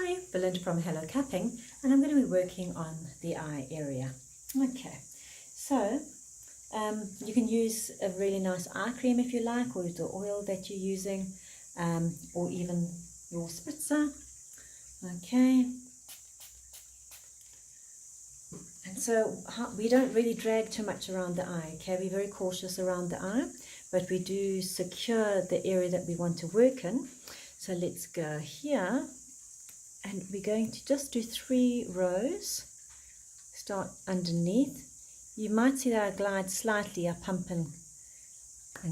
Hi, Belinda from Hello Cupping, and I'm going to be working on the eye area. Okay, so you can use a really nice eye cream if you like, or the oil that you're using, or even your spritzer. Okay, and so we don't really drag too much around the eye. Okay, we're very cautious around the eye, but we do secure the area that we want to work in. So let's go here. And we're going to just do 3 rows. Start underneath. You might see that I glide slightly, I pump and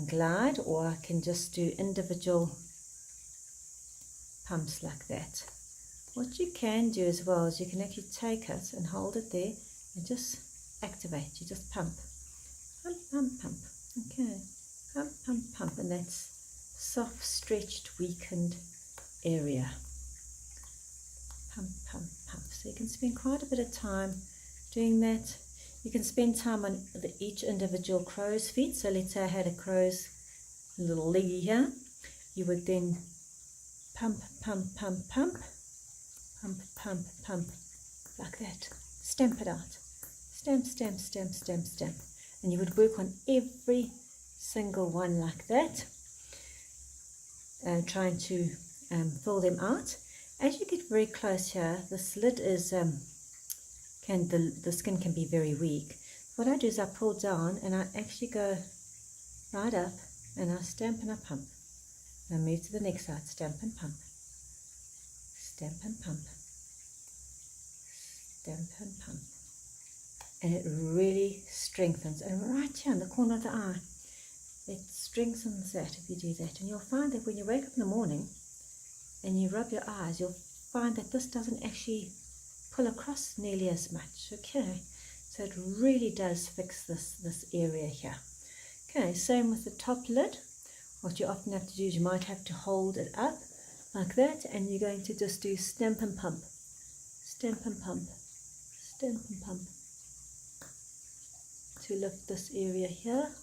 glide, or I can just do individual pumps like that. What you can do as well is you can actually take it and hold it there and just activate. You just pump. Pump, pump, pump. Okay. Pump, pump, pump. And that's soft, stretched, weakened area. Pump, pump, pump. So you can spend quite a bit of time doing that. You can spend time on each individual crow's feet. So let's say I had a crow's little leggy here. You would then pump, pump, pump, pump, pump, pump, pump, like that. Stamp it out. Stamp, stamp, stamp, stamp, stamp. And you would work on every single one like that, trying to fill them out. As you get very close here, this lid is, the skin can be very weak. What I do is I pull down and I actually go right up and I stamp and I pump. And I move to the next side, stamp and pump. Stamp and pump. Stamp and pump. And it really strengthens. And right here in the corner of the eye, it strengthens that if you do that. And you'll find that when you wake up in the morning, and you rub your eyes, you'll find that this doesn't actually pull across nearly as much. Okay, so it really does fix this area here. Okay, same with the top lid. What you often have to do is you might have to hold it up like that, and you're going to just do stamp and pump, stamp and pump, stamp and pump to lift this area here.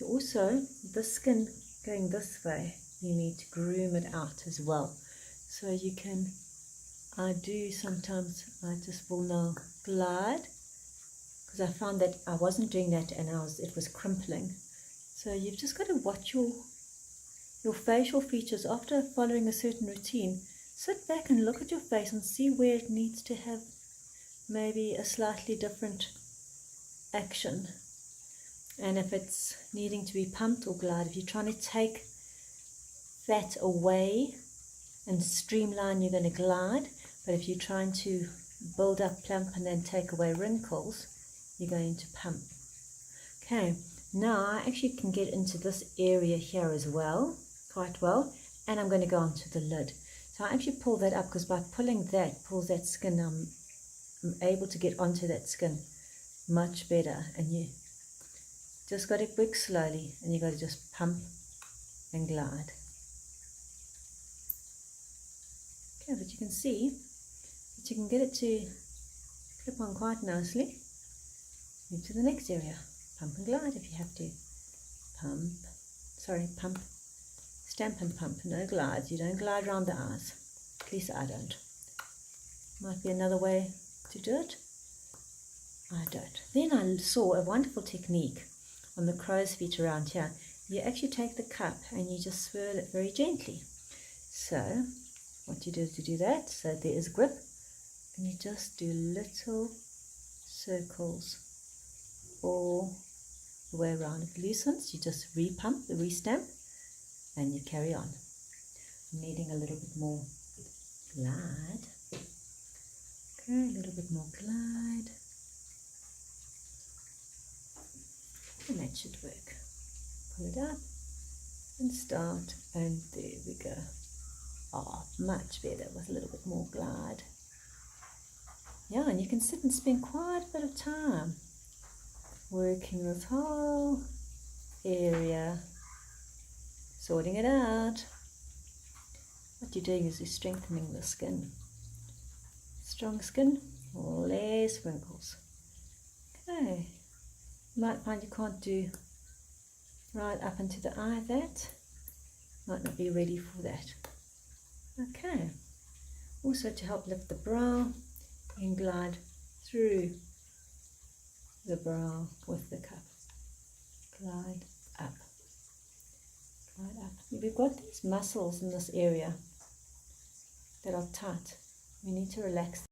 Also, the skin going this way, you need to groom it out as well. So you can, I do sometimes, I just will now glide, because I found that I wasn't doing that and it was crimpling. So you've just got to watch your facial features. After following a certain routine, sit back and look at your face and see where it needs to have maybe a slightly different action. And if it's needing to be pumped or glide, if you're trying to take that away and streamline, you're going to glide. But if you're trying to build up, plump, and then take away wrinkles, you're going to pump. Okay, now I actually can get into this area here as well, quite well. And I'm going to go onto the lid. So I actually pull that up, because by pulling that, pulls that skin, I'm able to get onto that skin much better. And you just got to work slowly, and you got to just pump and glide. Okay, but you can see that you can get it to clip on quite nicely. Move to the next area. Pump and glide if you have to. Pump, stamp and pump, no glides. You don't glide around the eyes. At least I don't. Might be another way to do it. I don't. Then I saw a wonderful technique on the crow's feet around here. You actually take the cup and you just swirl it very gently. So what you do is you do that, so there is grip, and you just do little circles all the way around. If it loosens, you just re-pump, re-stamp, and you carry on. I'm needing a little bit more glide. Okay, a little bit more glide. And that should work. Pull it up and start, and there we go. Oh, much better with a little bit more glide. Yeah, and you can sit and spend quite a bit of time working this whole area, sorting it out. What you're doing is you're strengthening the skin. Strong skin, less wrinkles. Okay. You might find you can't do right up into the eye. That might not be ready for that. Okay. Also to help lift the brow, and glide through the brow with the cup. Glide up. Glide up. We've got these muscles in this area that are tight. We need to relax